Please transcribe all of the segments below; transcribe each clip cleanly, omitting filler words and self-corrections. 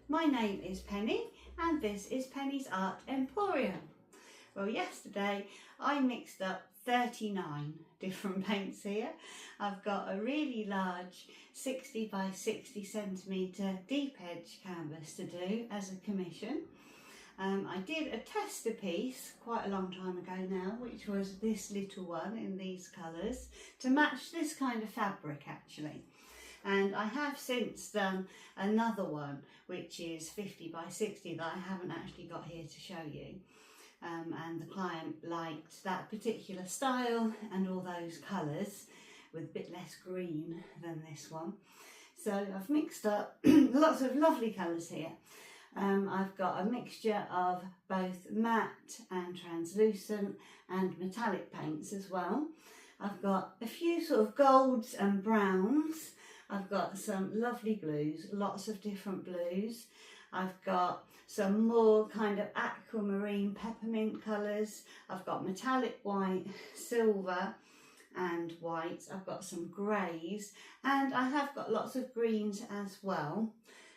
My name is Penny and this is Penny's Art Emporium. Well, yesterday I mixed up 39 different paints here. I've got a really large 60 by 60 centimetre deep edge canvas to do as a commission. I did a tester piece quite a long time ago now, which was this little one in these colours to match this kind of fabric actually. And I have since done another one which is 50 by 60 that I haven't actually got here to show you. And the client liked that particular style and all those colours with a bit less green than this one. So I've mixed up lots of lovely colours here. I've got a mixture of both matte and translucent and metallic paints as well. I've got a few sort of golds and browns. I've got some lovely blues, lots of different blues. I've got some more kind of aquamarine peppermint colours. I've got metallic white, silver and white. I've got some greys and I have got lots of greens as well.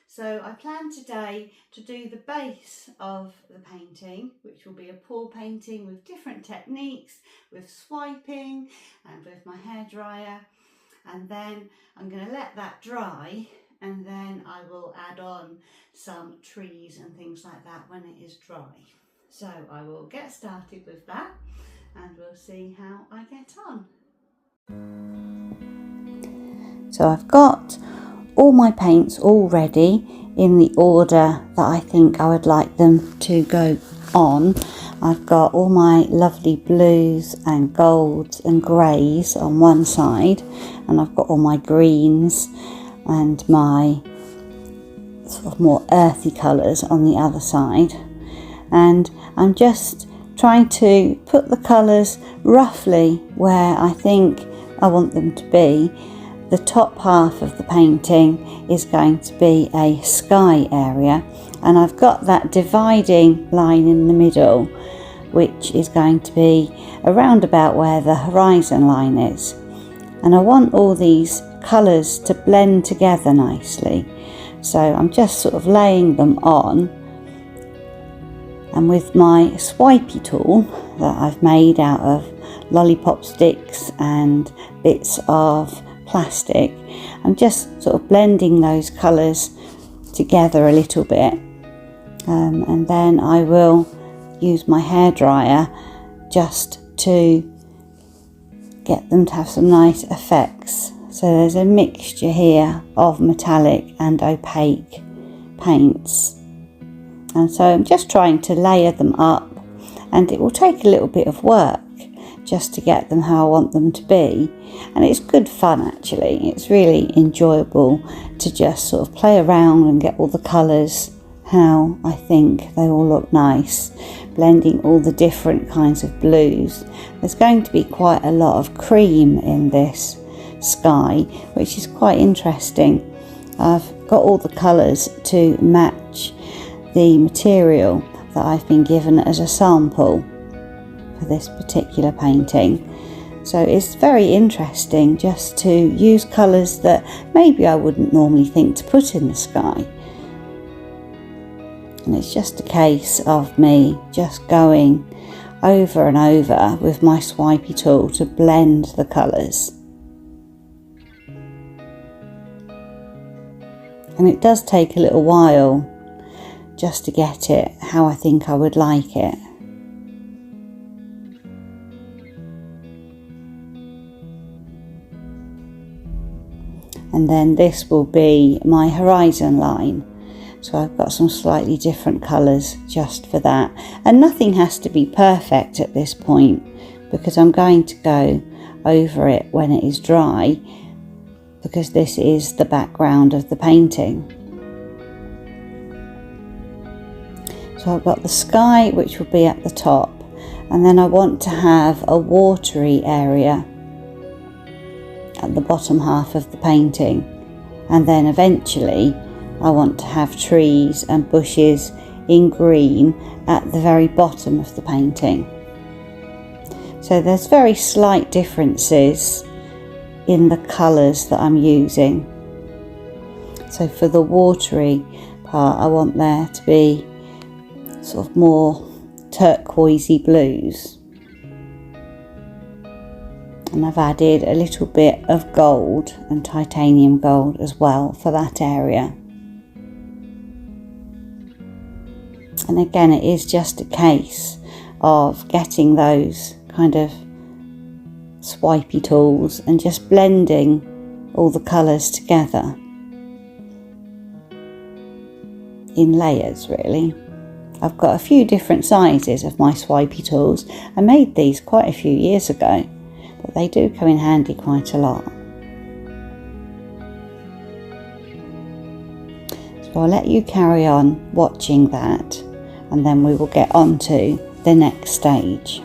So I plan today to do the base of the painting, which will be a pour painting with different techniques, with swiping and with my hairdryer. And then I'm going to let that dry and then I will add on some trees and things like that when it is dry. So I will get started with that and we'll see how I get on. So I've got all my paints all ready in the order that I think I would like them to go on. I've got all my lovely blues and golds and greys on one side, and I've got all my greens and my sort of more earthy colours on the other side. And I'm just trying to put the colours roughly where I think I want them to be. The top half of the painting is going to be a sky area, and I've got that dividing line in the middle, which is going to be around about where the horizon line is. And I want all these colours to blend together nicely. So I'm just sort of laying them on. And with my swipey tool that I've made out of lollipop sticks and bits of plastic, I'm just sort of blending those colours together a little bit. And then I will use my hairdryer just to get them to have some nice effects. So there's a mixture here of metallic and opaque paints, and so I'm just trying to layer them up, and it will take a little bit of work just to get them how I want them to be. And it's good fun actually. It's really enjoyable to just sort of play around and get all the colours how I think they all look nice, blending all the different kinds of blues. There's going to be quite a lot of cream in this sky, which is quite interesting. I've got all the colours to match the material that I've been given as a sample for this particular painting. So it's very interesting just to use colours that maybe I wouldn't normally think to put in the sky. And it's just a case of me just going over and over with my swipey tool to blend the colours. And it does take a little while just to get it how I think I would like it. And then this will be my horizon line. So I've got some slightly different colours just for that. And nothing has to be perfect at this point because I'm going to go over it when it is dry, because this is the background of the painting. So I've got the sky, which will be at the top, and then I want to have a watery area at the bottom half of the painting, and then eventually I want to have trees and bushes in green at the very bottom of the painting. So there's very slight differences in the colours that I'm using. So for the watery part I want there to be sort of more turquoisey blues. And I've added a little bit of gold and titanium gold as well for that area. And again, it is just a case of getting those kind of swipey tools and just blending all the colours together in layers, really. I've got a few different sizes of my swipey tools. I made these quite a few years ago, but they do come in handy quite a lot. So I'll let you carry on watching that, and then we will get on to the next stage.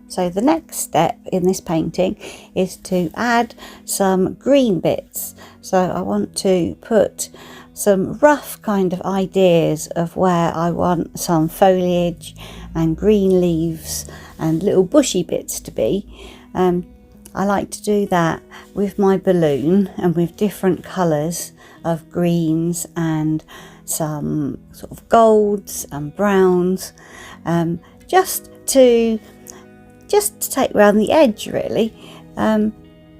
So the next step in this painting is to add some green bits. So I want to put some rough kind of ideas of where I want some foliage and green leaves and little bushy bits to be. I like to do that with my balloon and with different colours of greens and some sort of golds and browns, just to take around the edge, really.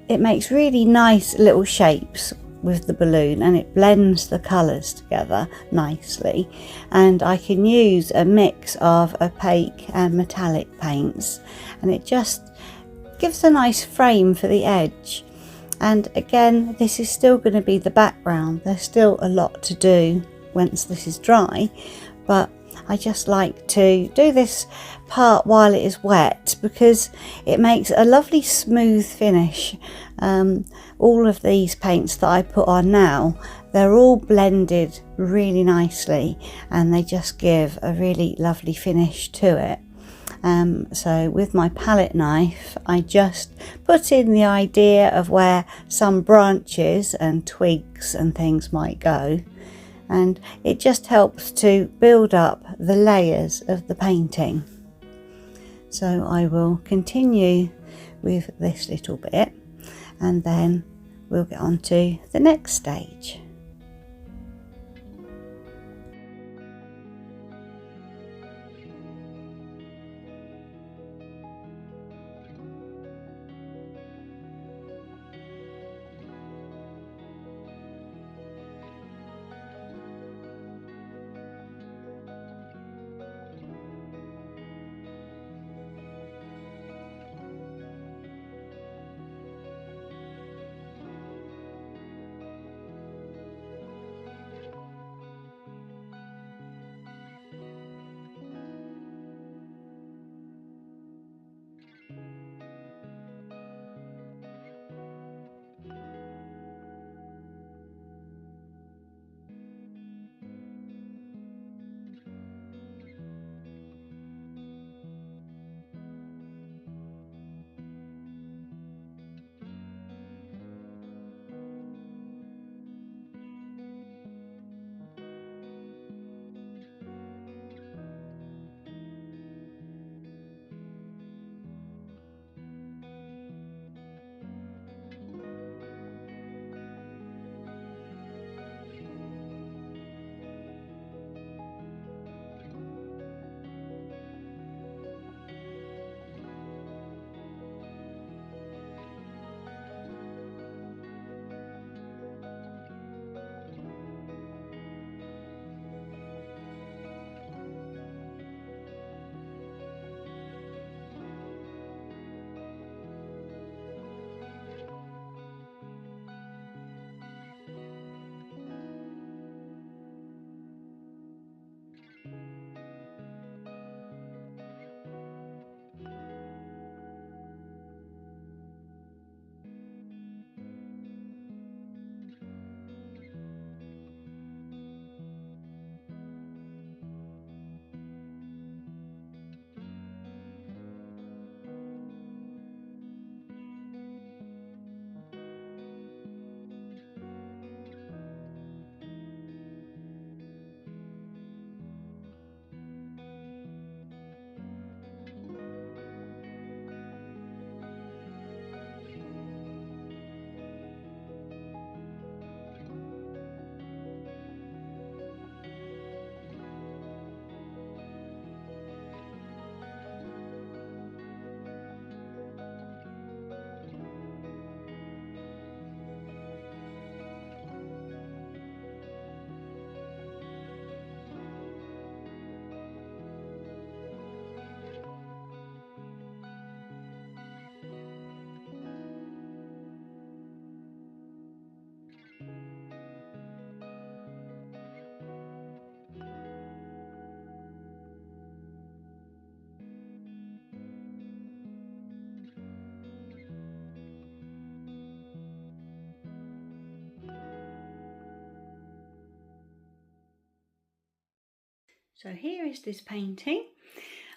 It makes really nice little shapes with the balloon, and it blends the colours together nicely, and I can use a mix of opaque and metallic paints, and it just gives a nice frame for the edge. And again, this is still going to be the background. There's still a lot to do once this is dry, but I just like to do this part while it is wet because it makes a lovely smooth finish. All of these paints that I put on now, they're all blended really nicely and they just give a really lovely finish to it. So with my palette knife, I just put in the idea of where some branches and twigs and things might go, and it just helps to build up the layers of the painting. So I will continue with this little bit and then we'll get on to the next stage. So here is this painting.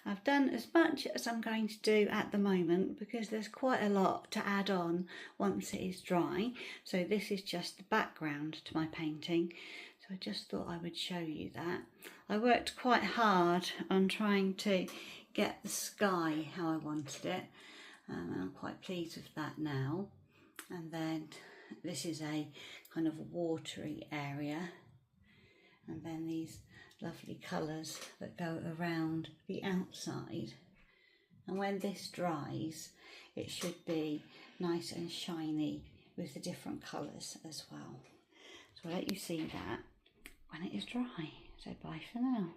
I've done as much as I'm going to do at the moment because there's quite a lot to add on once it is dry. So this is just the background to my painting. So I just thought I would show you that. I worked quite hard on trying to get the sky how I wanted it. And I'm quite pleased with that now. And then this is a kind of watery area. And then these lovely colours that go around the outside. And when this dries, it should be nice and shiny with the different colours as well. So I'll let you see that when it is dry. So bye for now.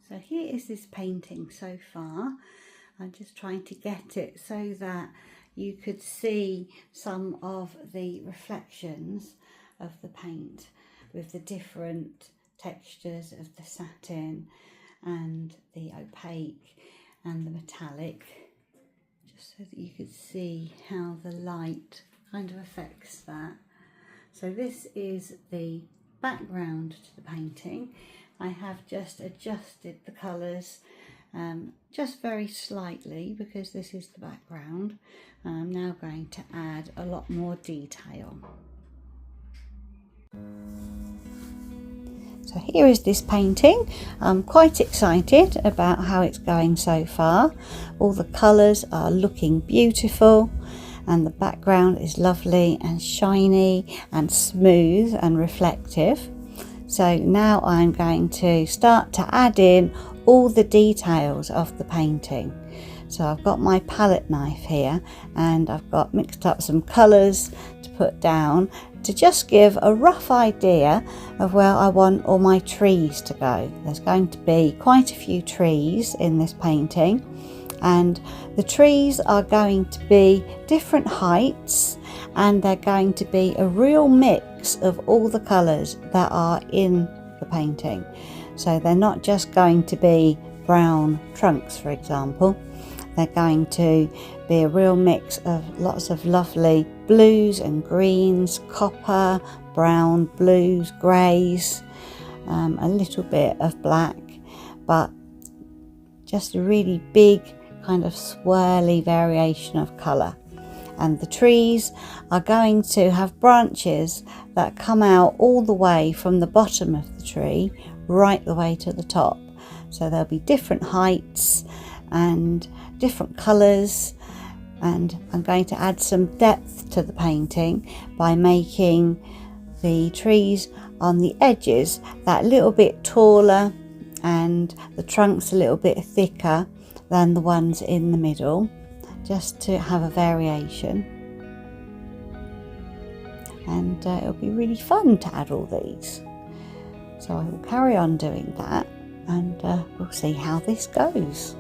So here is this painting so far. I'm just trying to get it so that you could see some of the reflections of the paint with the different textures of the satin and the opaque and the metallic, just so that you could see how the light kind of affects that. So this is the background to the painting. I have just adjusted the colours just very slightly, because this is the background. I'm now going to add a lot more detail. So here is this painting. I'm quite excited about how it's going so far. All the colours are looking beautiful, and the background is lovely and shiny and smooth and reflective. So now I'm going to start to add in all the details of the painting. So I've got my palette knife here, and I've got mixed up some colours to put down to just give a rough idea of where I want all my trees to go. There's going to be quite a few trees in this painting, and the trees are going to be different heights, and they're going to be a real mix of all the colours that are in the painting. So they're not just going to be brown trunks, for example. They're going to be a real mix of lots of lovely blues and greens, copper, brown, blues, greys, a little bit of black, but just a really big kind of swirly variation of colour. And the trees are going to have branches that come out all the way from the bottom of the tree right the way to the top. So there'll be different heights and different colours, and I'm going to add some depth to the painting by making the trees on the edges that little bit taller and the trunks a little bit thicker than the ones in the middle, just to have a variation. And it'll be really fun to add all these. So I will carry on doing that, and we'll see how this goes.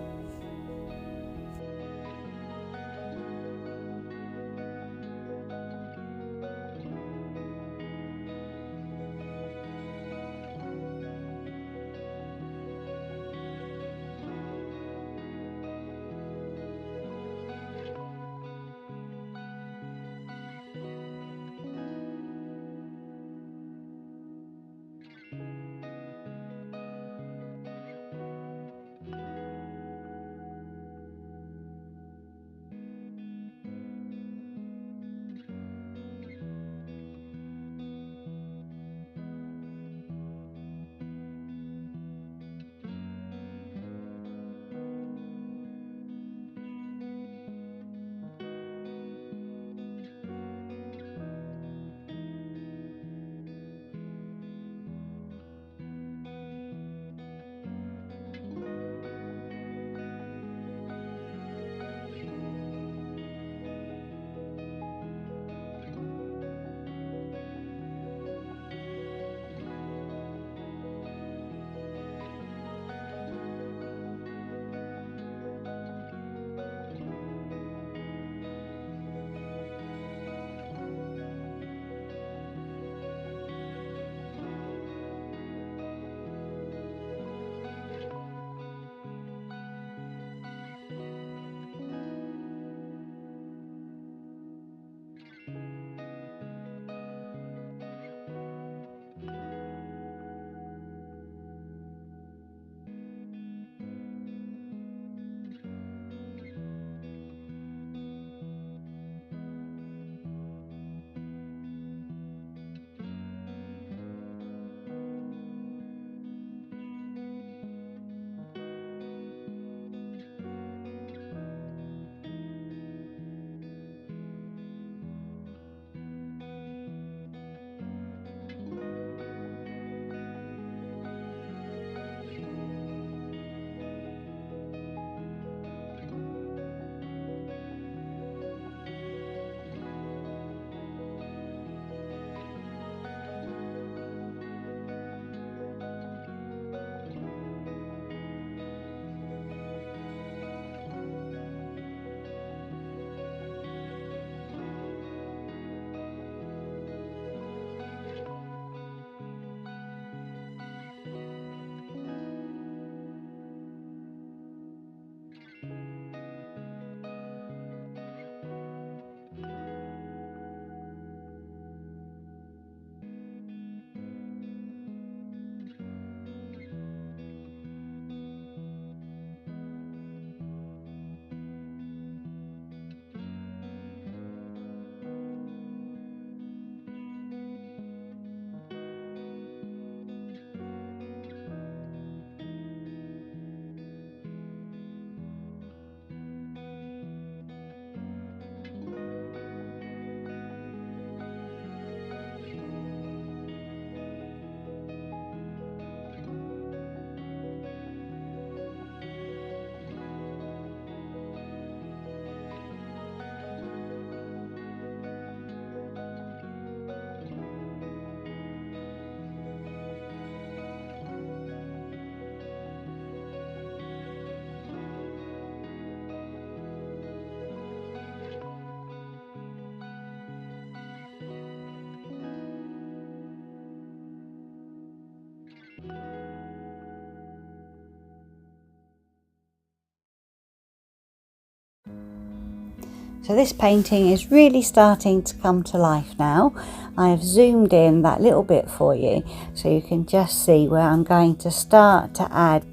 So this painting is really starting to come to life now. I have zoomed in that little bit for you so you can just see where I'm going to start to add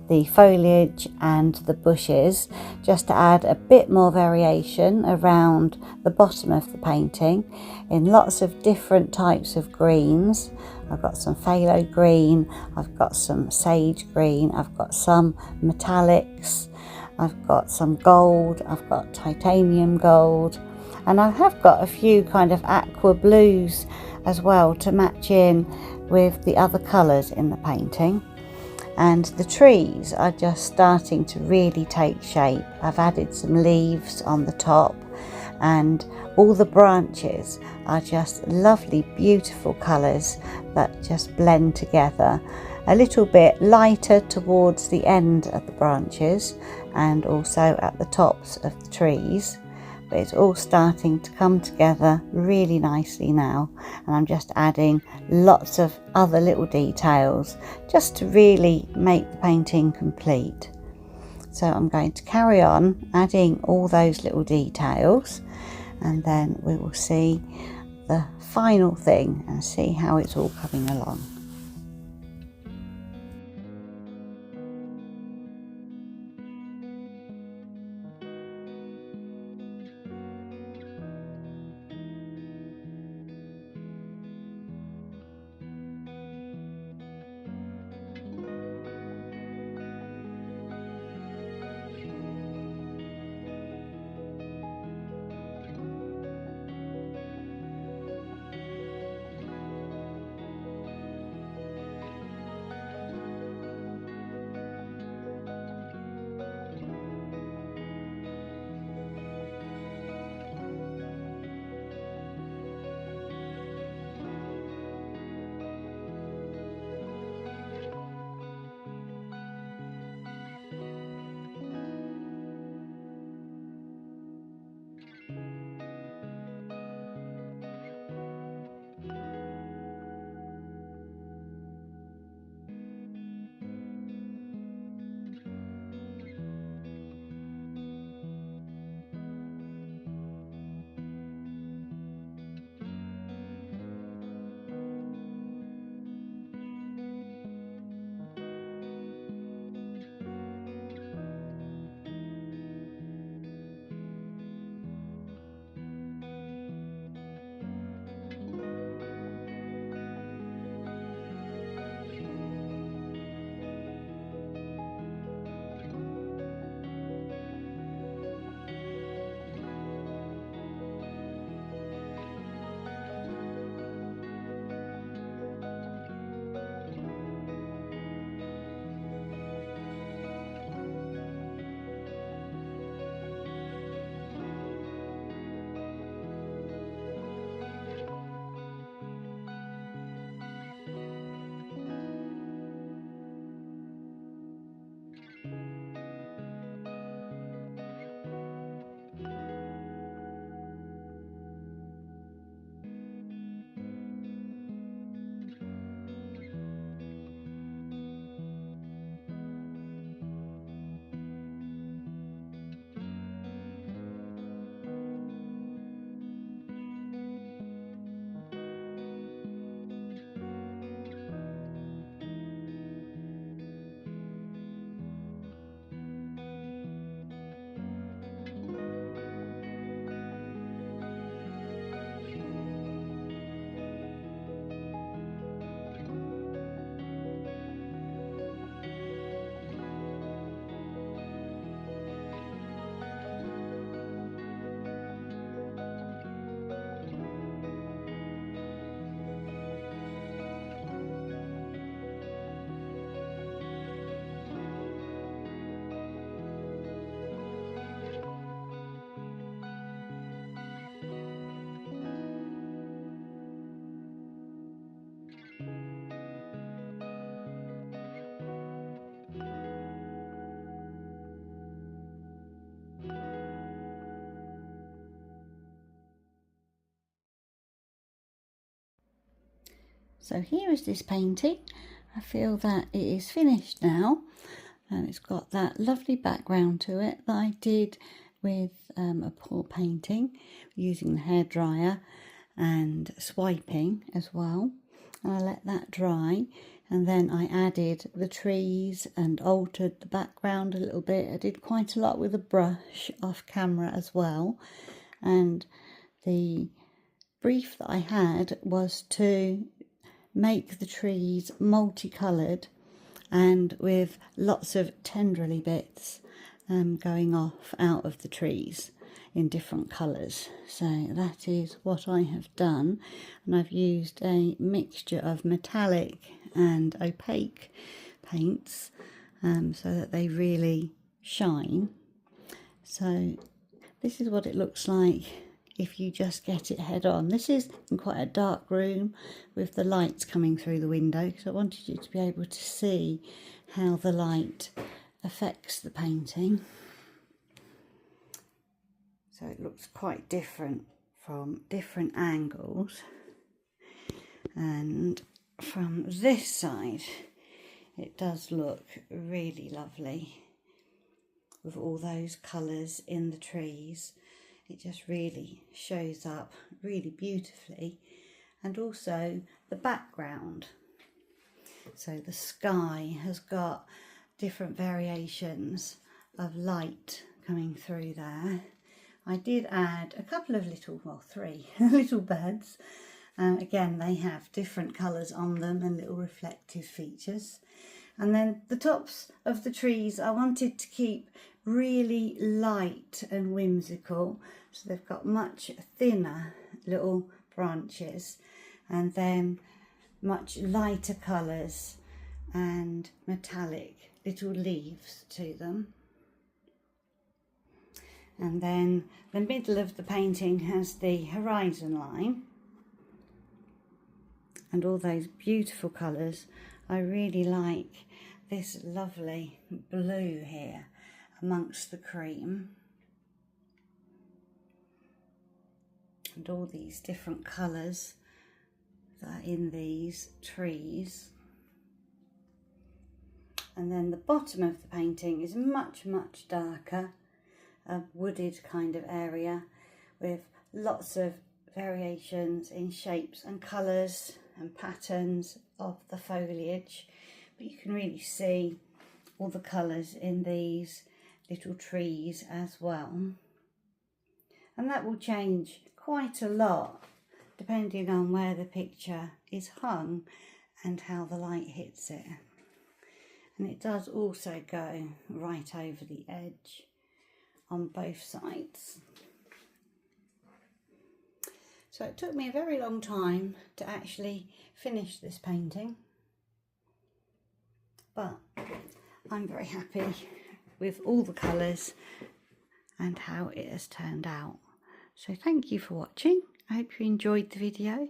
the foliage and the bushes, just to add a bit more variation around the bottom of the painting in lots of different types of greens. I've got some phthalo green, I've got some sage green, I've got some metallics, I've got some gold, I've got titanium gold, and I have got a few kind of aqua blues as well to match in with the other colours in the painting. And the trees are just starting to really take shape. I've added some leaves on the top, and all the branches are just lovely, beautiful colours that just blend together. A little bit lighter towards the end of the branches and also at the tops of the trees, but it's all starting to come together really nicely now, and I'm just adding lots of other little details just to really make the painting complete. So I'm going to carry on adding all those little details, and then we will see the final thing and see how it's all coming along. So here is this painting. I feel that it is finished now, and it's got that lovely background to it that I did with a pour painting using the hairdryer and swiping as well. And I let that dry, and then I added the trees and altered the background a little bit. I did quite a lot with a brush off camera as well, and the brief that I had was to make the trees multicoloured and with lots of tendrily bits going off out of the trees in different colours. So that is what I have done, and I've used a mixture of metallic and opaque paints so that they really shine. So this is what it looks like if you just get it head on. This is in quite a dark room with the lights coming through the window, because I wanted you to be able to see how the light affects the painting. So it looks quite different from different angles, and from this side it does look really lovely with all those colours in the trees. It just really shows up really beautifully, and also the background. So the sky has got different variations of light coming through there. I did add a couple of three little birds. Again, they have different colours on them and little reflective features. And then the tops of the trees I wanted to keep really light and whimsical, so they've got much thinner little branches and then much lighter colours and metallic little leaves to them. And then the middle of the painting has the horizon line and all those beautiful colours. I really like this lovely blue here amongst the cream, and all these different colours that are in these trees. And then the bottom of the painting is much darker, a wooded kind of area with lots of variations in shapes and colours and patterns of the foliage, but you can really see all the colours in these little trees as well. And that will change quite a lot depending on where the picture is hung and how the light hits it. And it does also go right over the edge on both sides. So it took me a very long time to actually finish this painting, but I'm very happy with all the colours and how it has turned out. So thank you for watching. I hope you enjoyed the video,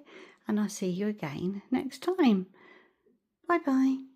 and I'll see you again next time. Bye bye.